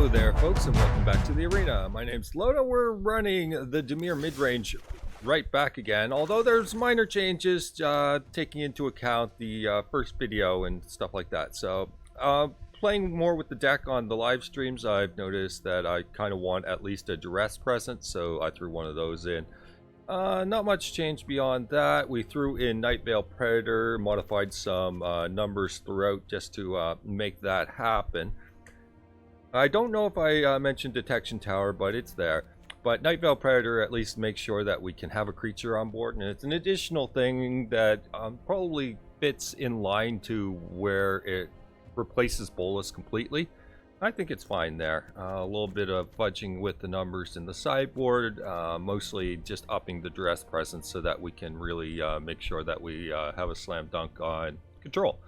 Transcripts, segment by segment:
Hello there, folks, and welcome back to the arena. My name's Thelona. We're running the Dimir Midrange right back again, although there's minor changes taking into account the first video and stuff like that. So, playing more with the deck on the live streams, I've noticed that I kind of want at least a Duress present, so I threw one of those in. Not much change beyond that. We threw in Nightveil Predator, modified some numbers throughout just to make that happen. I don't know if I mentioned Detection Tower, but it's there. But Nightveil Predator at least makes sure that we can have a creature on board, and it's an additional thing that probably fits in line to where it replaces Bolas completely. I think it's fine there. A little bit of fudging with the numbers in the sideboard, mostly just upping the Duress presence so that we can really make sure that we have a slam dunk on control.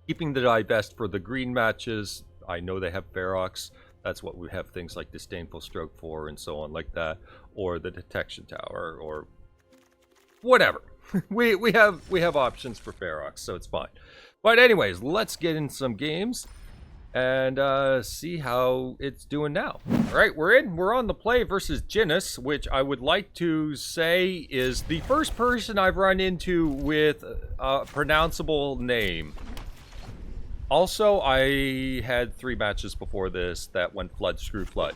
Keeping the die best for the green matches. I know they have Ferox. That's what we have things like Disdainful Stroke for and so on like that, or the Detection Tower, or whatever. we have options for Ferox, so it's fine. But anyways, let's get in some games and see how it's doing now. All right, we're on the play versus Jinnis, which I would like to say is the first person I've run into with a pronounceable name. Also, I had 3 matches before this that went flood, screw flood.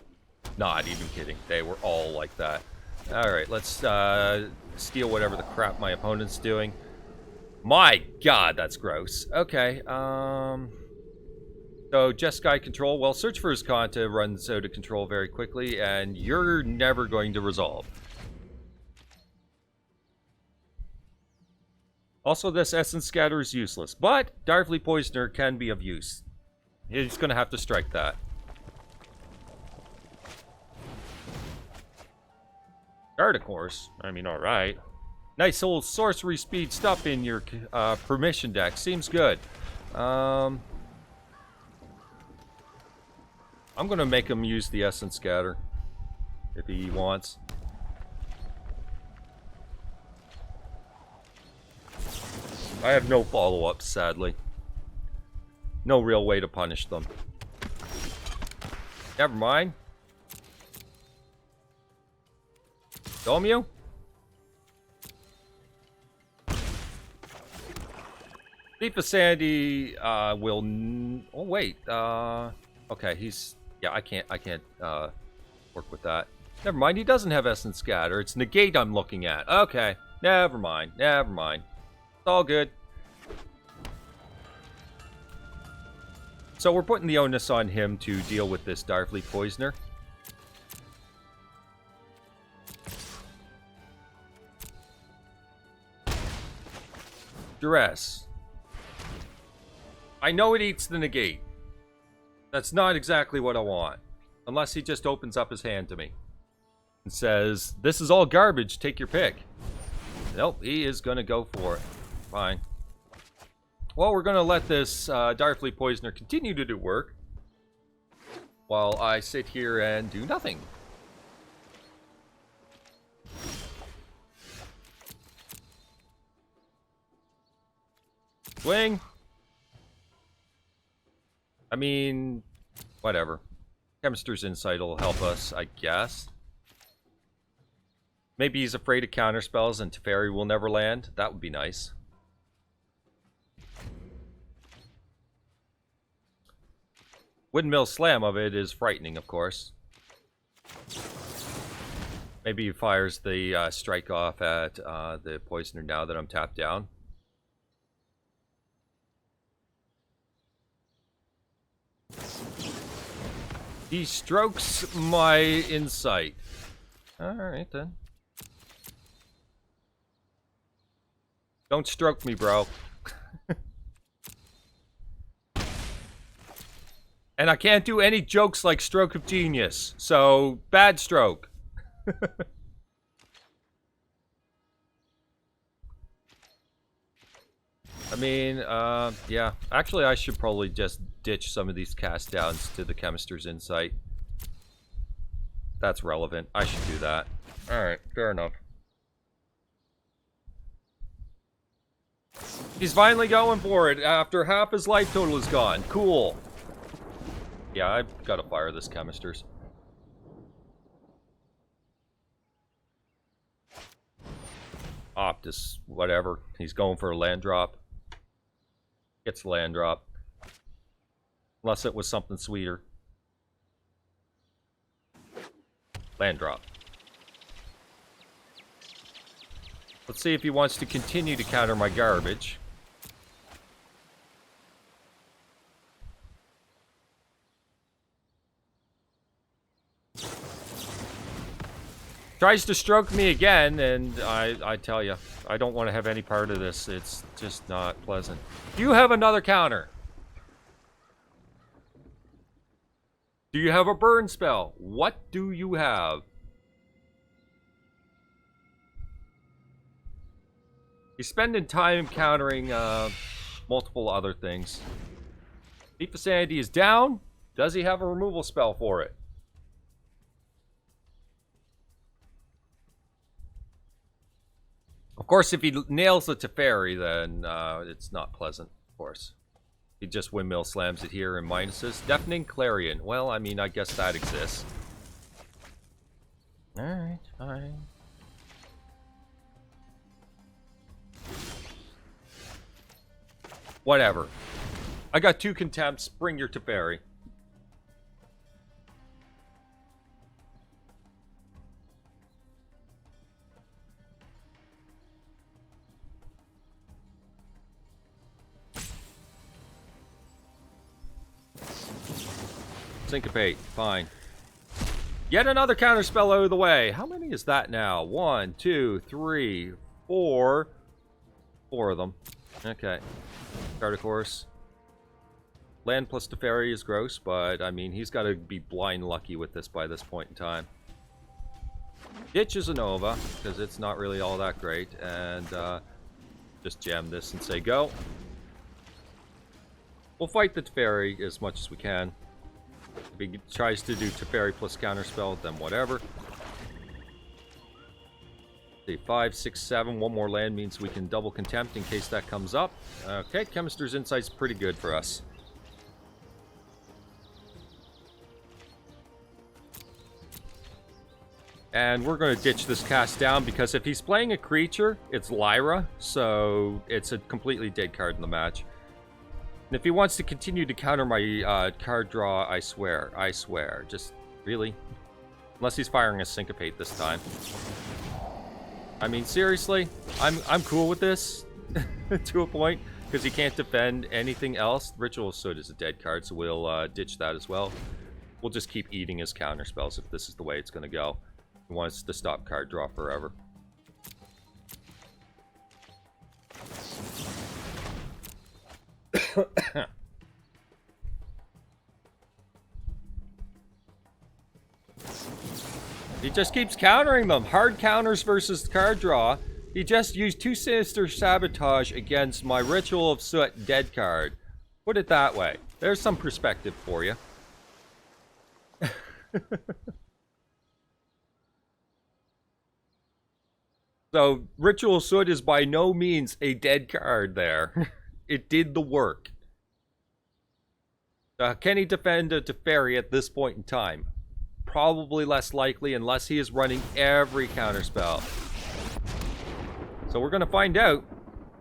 Not even kidding. They were all like that. Alright, let's steal whatever the crap my opponent's doing. My god, that's gross. Okay, so Jeskai control. Well, search for Azcanta runs out of control very quickly, and you're never going to resolve. Also, this Essence Scatter is useless, but Direfleet Poisoner can be of use. He's going to have to strike that. Guard, of course. I mean, alright. Nice old sorcery speed stuff in your permission deck. Seems good. I'm going to make him use the Essence Scatter if he wants. I have no follow-ups, sadly. No real way to punish them. Never mind. Domu? Thief of Sanity will... Oh, wait. Okay, he's... Yeah, I can't work with that. Never mind, he doesn't have Essence Scatter. It's Negate I'm looking at. Okay, never mind. Never mind. It's all good. So we're putting the onus on him to deal with this Direfleet Poisoner. Duress. I know it eats the negate. That's not exactly what I want. Unless he just opens up his hand to me and says, this is all garbage, take your pick. Nope, he is going to go for it. Fine. Well, we're going to let this Direfleet Poisoner continue to do work while I sit here and do nothing. Swing. I mean, whatever. Chemister's Insight will help us, I guess. Maybe he's afraid of counterspells and Teferi will never land. That would be nice. Windmill Slam of it is frightening, of course. Maybe he fires the strike off at the Poisoner now that I'm tapped down. He strokes my insight. Alright then. Don't stroke me, bro. And I can't do any jokes like Stroke of Genius. So, bad stroke. I mean, yeah. Actually, I should probably just ditch some of these cast downs to the Chemister's Insight. That's relevant. I should do that. Alright, fair enough. He's finally going for it after half his life total is gone. Cool. Yeah, I've got to fire this Chemisters. Optus, whatever. He's going for a land drop. Gets the land drop. Unless it was something sweeter. Land drop. Let's see if he wants to continue to counter my garbage. Tries to stroke me again, and I tell you, I don't want to have any part of this. It's just not pleasant. Do you have another counter? Do you have a burn spell? What do you have? He's spending time countering multiple other things. Thief of Sanity is down. Does he have a removal spell for it? Of course, if he nails the Teferi, then it's not pleasant, of course. He just windmill slams it here and minuses. Deafening Clarion. Well, I mean, I guess that exists. Alright, fine. Whatever. I got 2 Contempts. Bring your Teferi. Syncopate. Fine. Yet another counter spell out of the way. How many is that now? 1, 2, 3, 4. 4 of them. Okay. Card, of course. Land plus Teferi is gross, but I mean, he's got to be blind lucky with this by this point in time. Ditch is a Nova, because it's not really all that great, and just jam this and say go. We'll fight the Teferi as much as we can. If he tries to do Teferi plus counterspell, then whatever. See, 5, 6, 7. One more land means we can double Contempt in case that comes up. Okay, Chemister's Insight's pretty good for us. And we're going to ditch this cast down because if he's playing a creature, it's Lyra, so it's a completely dead card in the match. And if he wants to continue to counter my card draw, I swear, just really, unless he's firing a Syncopate this time. I mean, seriously, I'm cool with this to a point because he can't defend anything else. Ritual of Soot is a dead card, so we'll ditch that as well. We'll just keep eating his counter spells if this is the way it's going to go. He wants to stop card draw forever. He just keeps countering them. Hard counters versus card draw. He just used 2 Sinister Sabotage against my Ritual of Soot dead card. Put it that way. There's some perspective for you. So, Ritual of Soot is by no means a dead card there. It did the work. Can he defend a Teferi at this point in time? Probably less likely unless he is running every counterspell. So we're going to find out.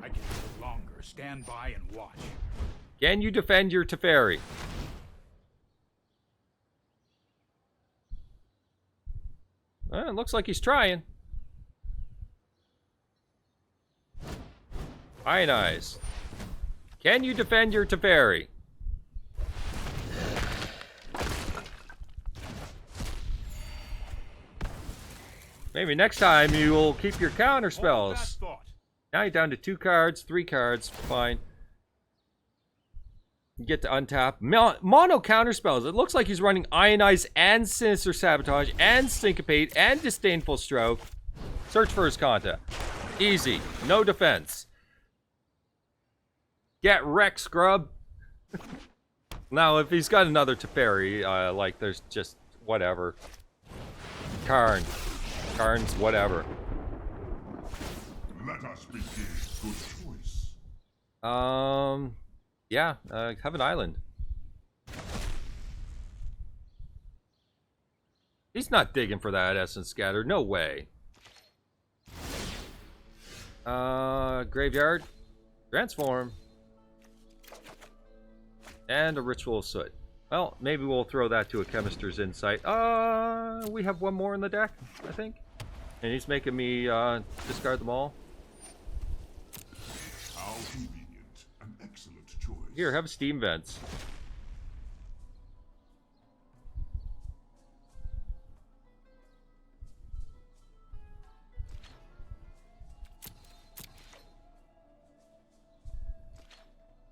I can no longer stand by and watch. Can you defend your Teferi? Well, it looks like he's trying. Ionize. Can you defend your Teferi? Maybe next time you will keep your counter spells. Now you're down to 2 cards, 3 cards, fine. You get to untap. Mono counter spells. It looks like he's running Ionize and Sinister Sabotage and Syncopate and Disdainful Stroke. Search for Azcanta. Easy. No defense. Get wrecked, scrub. Now, if he's got another Teferi, like there's just whatever. Karn. Karn's whatever. Let us begin. Good choice. Yeah, have an island. He's not digging for that Essence Scatter. No way. Graveyard. Transform. And a Ritual of Soot. Well, maybe we'll throw that to a Chemister's Insight. We have one more in the deck, I think. And he's making me discard them all. How convenient. An excellent choice. Here, have Steam Vents.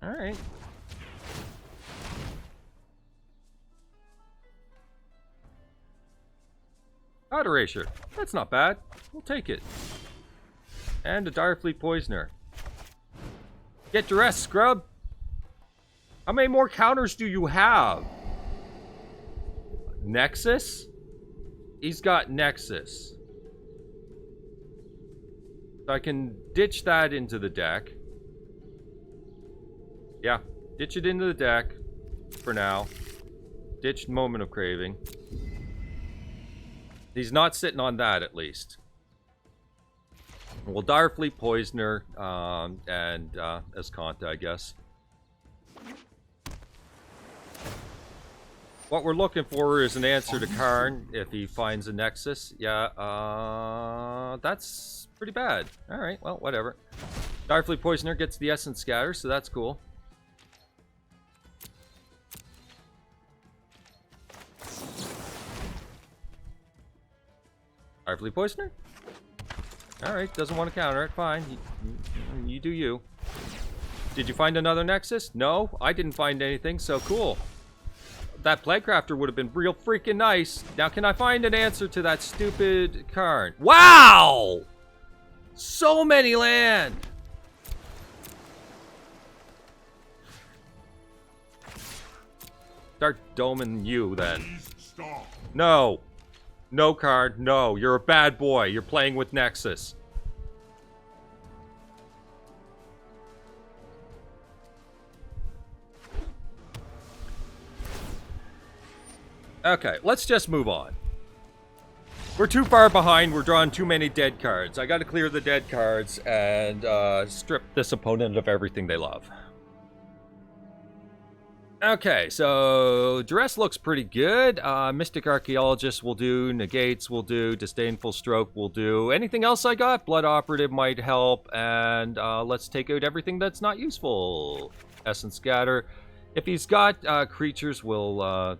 Alright. Thought Erasure. That's not bad. We'll take it. And a Direfleet Poisoner. Get Duress, scrub! How many more counters do you have? Nexus? He's got Nexus. So I can ditch that into the deck. Yeah, ditch it into the deck for now. Ditch Moment of Craving. He's not sitting on that, at least. Well, Direfleet Poisoner and Azcanta, I guess. What we're looking for is an answer to Karn if he finds a Nexus. Yeah, that's pretty bad. Alright, well, whatever. Direfleet Poisoner gets the Essence Scatter, so that's cool. Direfleet Poisoner? Alright, doesn't want to counter it. Fine. You do you. Did you find another Nexus? No, I didn't find anything, so cool. That Plaguecrafter would have been real freaking nice. Now, can I find an answer to that stupid Karn? Wow! So many land! Start doming you, then. Stop. No! No, card. No, you're a bad boy. You're playing with Nexus. Okay, let's just move on. We're too far behind. We're drawing too many dead cards. I gotta clear the dead cards and strip this opponent of everything they love. Okay, so Duress looks pretty good. Mystic Archaeologist will do. Negates will do. Disdainful Stroke will do. Anything else I got? Blood Operative might help. And let's take out everything that's not useful. Essence Scatter. If he's got creatures, we'll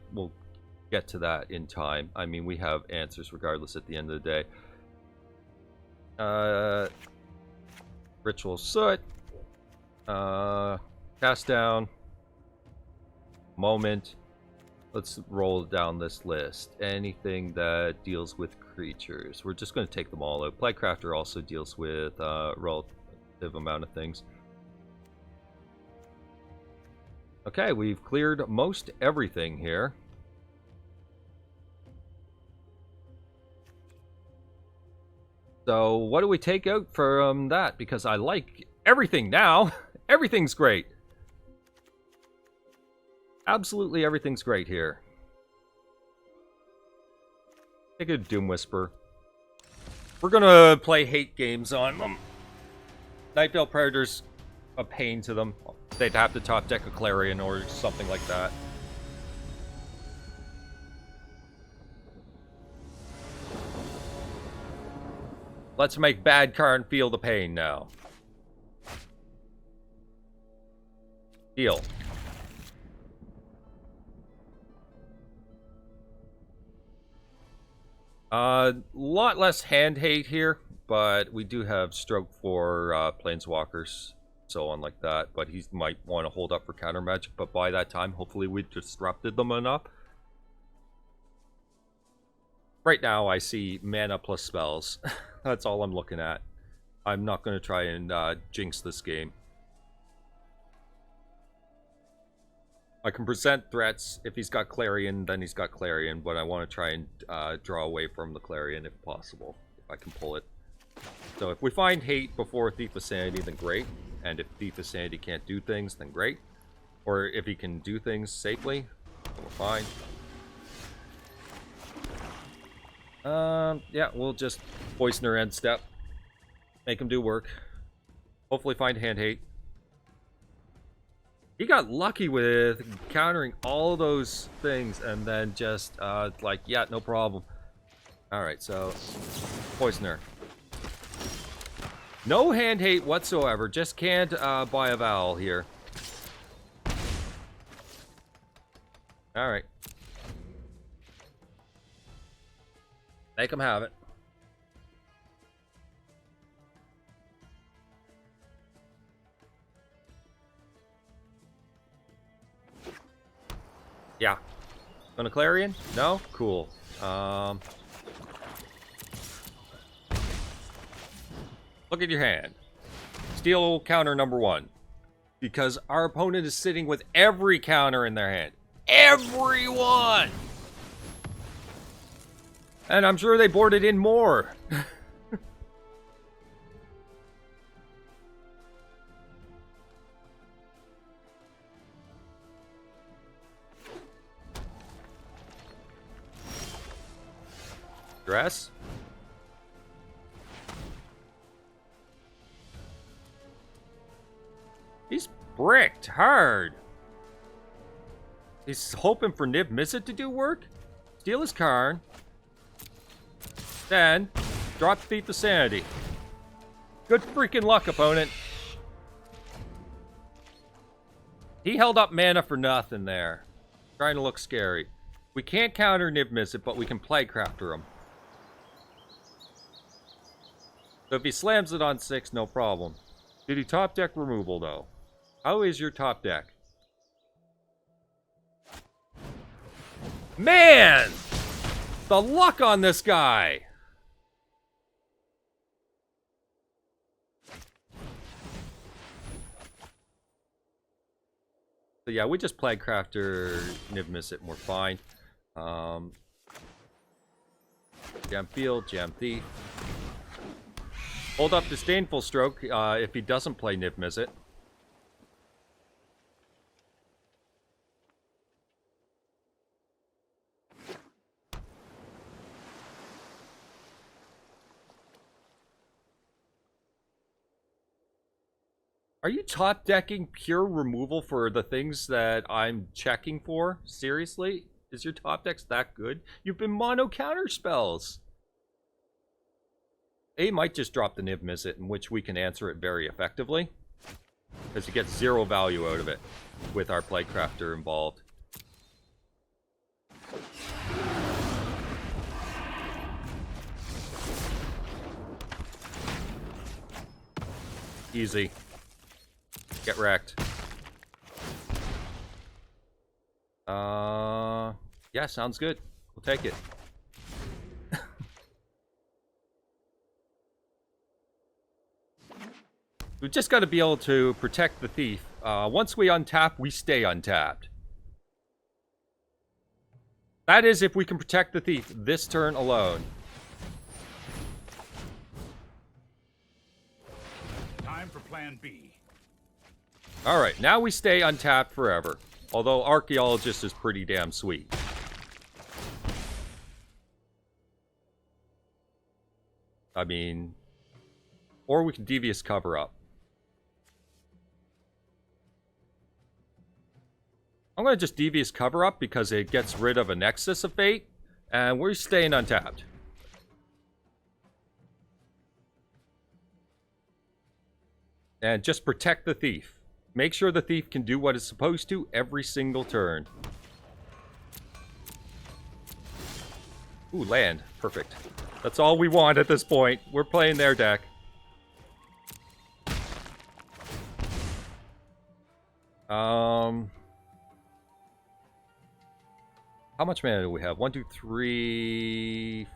get to that in time. I mean, we have answers regardless at the end of the day. Ritual Soot. Cast down. Moment. Let's roll down this list. Anything that deals with creatures. We're just going to take them all out. Plaguecrafter also deals with a relative amount of things. Okay, we've cleared most everything here. So what do we take out from that? Because I like everything now. Everything's great. Absolutely everything's great here. Take a Doom Whisper. We're gonna play hate games on them. Nightveil Predator's a pain to them. They'd have to top deck a Clarion or something like that. Let's make bad Karn feel the pain now. Deal. Lot less hand hate here, but we do have stroke for Planeswalkers, so on like that. But he might want to hold up for counter magic, but by that time, hopefully we disrupted them enough. Right now, I see mana plus spells. That's all I'm looking at. I'm not going to try and jinx this game. I can present threats. If he's got Clarion, then he's got Clarion, but I want to try and draw away from the Clarion if possible, if I can pull it. So if we find hate before Thief of Sanity, then great. And if Thief of Sanity can't do things, then great. Or if he can do things safely, then we're fine. Yeah, we'll just Poisoner end step. Make him do work. Hopefully find hand hate. He got lucky with countering all those things and then just, like, yeah, no problem. Alright, so, Poisoner. No hand hate whatsoever, just can't buy a vowel here. Alright. Make him have it. Yeah. Gonna Clarion? No? Cool. Look at your hand. Steal counter number 1. Because our opponent is sitting with every counter in their hand. Everyone! And I'm sure they boarded in more. Duress? He's bricked hard. He's hoping for Nib Mizzet to do work. Steal his Karn. Then, drop Thief of Sanity. Good freaking luck, opponent. He held up mana for nothing there. Trying to look scary. We can't counter Nib Mizzet, but we can Plaguecrafter him. So if he slams it on 6, no problem. Did he top deck removal, though? How is your top deck? Man! The luck on this guy! So yeah, we just Plaguecrafter, Nib Mizzet, and we're fine. Jam Field, Jam Thief. Hold up Disdainful Stroke if he doesn't play Nib Mizzet. Are you top decking pure removal for the things that I'm checking for? Seriously? Is your top deck's that good? You've been mono counter spells. A might just drop the Nib Mizzet, in which we can answer it very effectively. Because he gets 0 value out of it with our Plaguecrafter involved. Easy. Get wrecked. Yeah, sounds good. We'll take it. We've just got to be able to protect the thief. Once we untap, we stay untapped. That is if we can protect the thief this turn alone. Time for plan B. Alright, now we stay untapped forever. Although Archaeologist is pretty damn sweet. I mean... Or we can Devious Cover Up. I'm going to just Devious Cover Up because it gets rid of a Nexus of Fate. And we're staying untapped. And just protect the thief. Make sure the thief can do what it's supposed to every single turn. Ooh, land. Perfect. That's all we want at this point. We're playing their deck. How much mana do we have? 1, 2, 3,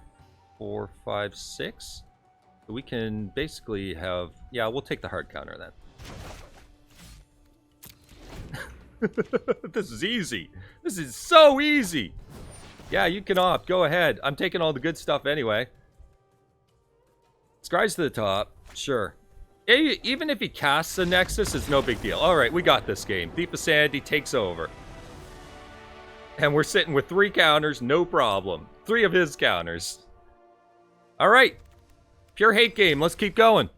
4, 5, 6? So we can basically have... Yeah, we'll take the hard counter then. This is easy. This is so easy. Yeah, you can opt. Go ahead. I'm taking all the good stuff anyway. Scries to the top. Sure. Even if he casts a Nexus, it's no big deal. Alright, we got this game. Thief of Sanity takes over. And we're sitting with 3 counters, no problem. 3 of his counters. All right. Pure hate game. Let's keep going.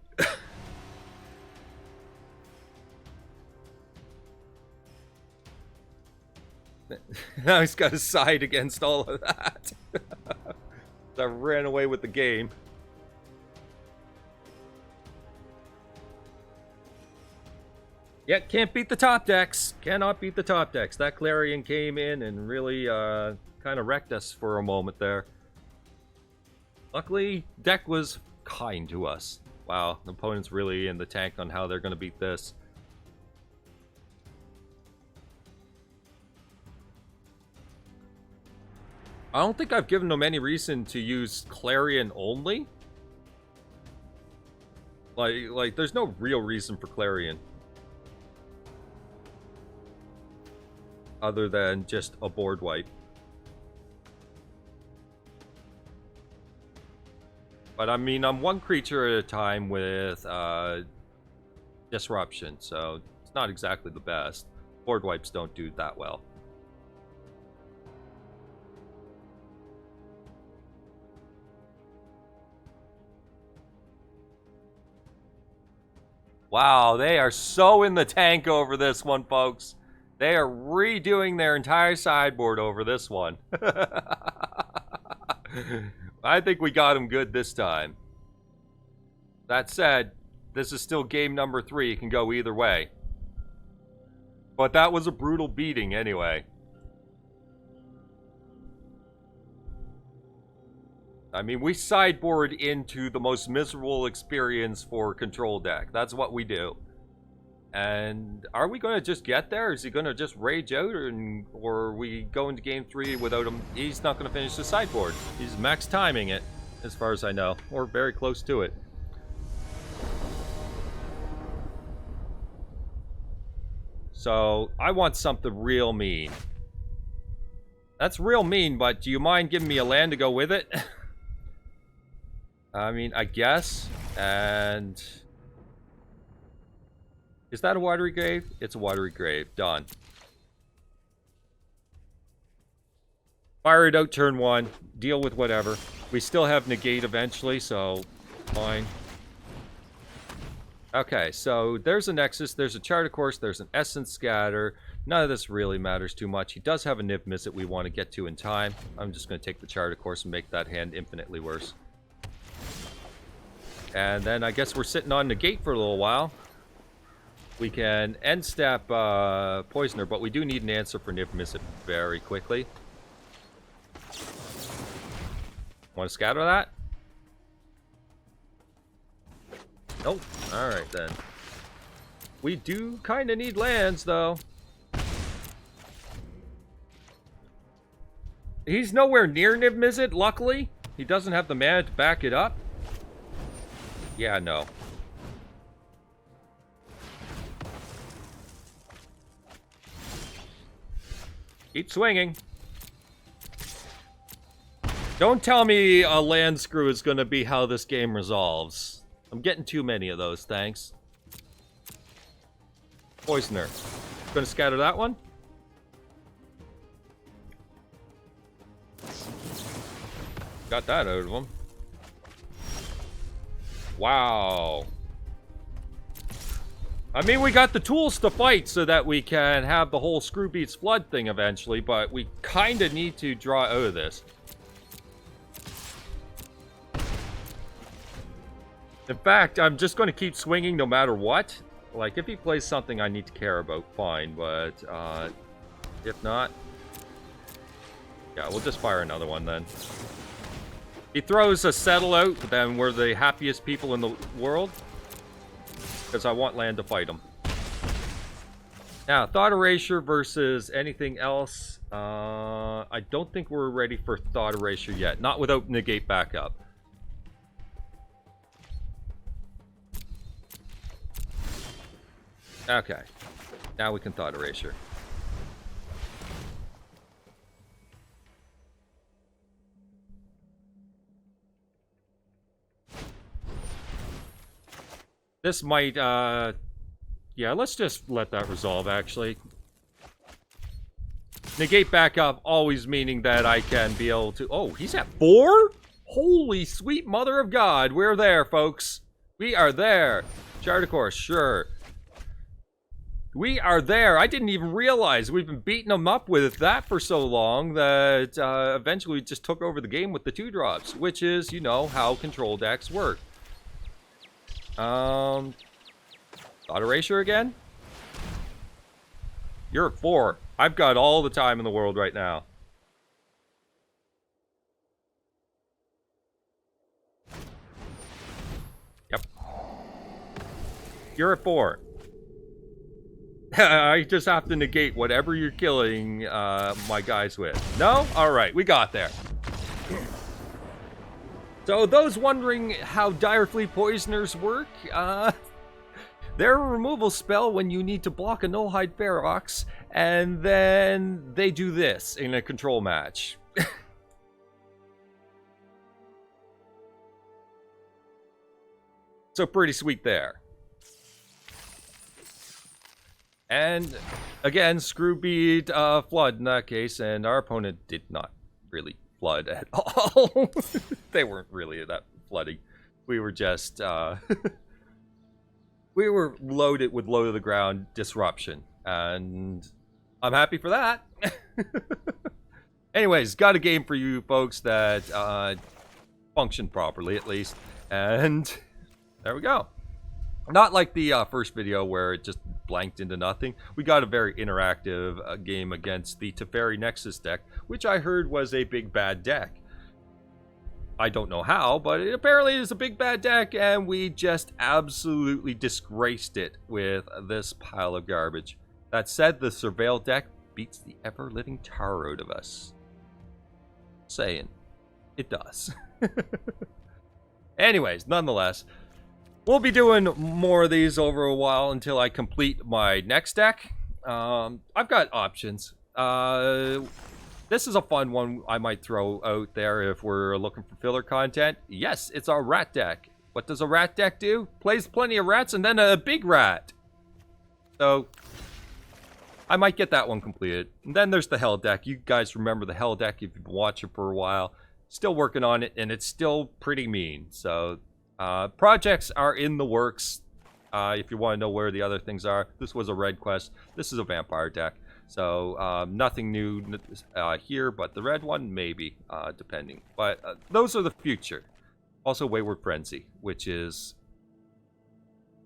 Now he's got to side against all of that. I ran away with the game. Yeah, can't beat the top decks. Cannot beat the top decks. That Clarion came in and really kind of wrecked us for a moment there. Luckily, deck was kind to us. Wow, the opponent's really in the tank on how they're going to beat this. I don't think I've given them any reason to use Clarion only. Like there's no real reason for Clarion. Other than just a board wipe. But I mean, I'm one creature at a time with disruption, so it's not exactly the best. Board wipes don't do that well. Wow, they are so in the tank over this one, folks. They are redoing their entire sideboard over this one. I think we got them good this time. That said, this is still game number 3. It can go either way. But that was a brutal beating anyway. I mean, we sideboard into the most miserable experience for control deck. That's what we do. And are we going to just get there? Is he going to just rage out? Or are we go into game 3 without him? He's not going to finish the sideboard. He's max timing it, as far as I know. Or very close to it. So, I want something real mean. That's real mean, but do you mind giving me a land to go with it? I mean, I guess. And... is that a Watery Grave? It's a Watery Grave. Done. Fire it out turn 1. Deal with whatever. We still have negate eventually, so fine. Okay, so there's a Nexus, there's a Chart of Course, there's an Essence Scatter. None of this really matters too much. He does have a Niv Mizzet we want to get to in time. I'm just going to take the Chart of Course and make that hand infinitely worse. And then I guess we're sitting on negate for a little while. We can end step Poisoner, but we do need an answer for Niv Mizzet very quickly. Want to scatter that? Nope. Alright then. We do kind of need lands, though. He's nowhere near Niv Mizzet, luckily. He doesn't have the mana to back it up. Yeah, no. Keep swinging. Don't tell me a land screw is going to be how this game resolves. I'm getting too many of those, thanks. Poisoner. Going to scatter that one? Got that out of him. Wow. I mean, we got the tools to fight so that we can have the whole Screw Beats Flood thing eventually, but we kind of need to draw out of this. In fact, I'm just going to keep swinging no matter what. Like, if he plays something I need to care about, fine, but if not... yeah, we'll just fire another one then. He throws a Settle out, then we're the happiest people in the world. Because I want land to fight him. Now, Thought Erasure versus anything else. I don't think we're ready for Thought Erasure yet. Not without negate backup. Okay. Now we can Thought Erasure. This might, yeah, let's just let that resolve, actually. Negate backup, always meaning that I can be able to... oh, he's at 4? Holy sweet mother of God, we're there, folks. We are there. Chart of course, sure. We are there. I didn't even realize we've been beating them up with that for so long that eventually we just took over the game with the 2-drops, which is, you know, how control decks work. Thought Erasure again? You're at 4. I've got all the time in the world right now. Yep. You're at 4. I just have to negate whatever you're killing my guys with. No? Alright, we got there. So those wondering how Direfleet Poisoners work, they're a removal spell when you need to block a Nullhide Ferox, and then they do this in a control match. So pretty sweet there. And again, screw beat flood in that case, and our opponent did not really flood at all. They weren't really that flooding. We were just we were loaded with low to the ground disruption, and I'm happy for that. Anyways, got a game for you folks that function properly at least, and there we go. Not like the first video where it just blanked into nothing. We got a very interactive game against the Teferi Nexus deck, which I heard was a big bad deck. I don't know how, but it apparently is a big bad deck, and we just absolutely disgraced it with this pile of garbage. That said, the Surveil deck beats the ever-living tar out of us. Saying. It does. Anyways, nonetheless, we'll be doing more of these over a while until I complete my next deck. I've got options. This is a fun one I might throw out there if we're looking for filler content. Yes, it's our rat deck. What does a rat deck do? Plays plenty of rats and then a big rat. So, I might get that one completed. And then there's the hell deck. You guys remember the hell deck if you've been watching for a while. Still working on it, and it's still pretty mean. So, projects are in the works. If you want to know where the other things are, this was a red quest. This is a vampire deck. So, nothing new here, but the red one, maybe, depending. But those are the future. Also, Wayward Frenzy, which is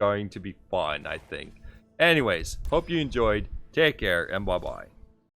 going to be fun, I think. Anyways, hope you enjoyed. Take care, and bye-bye.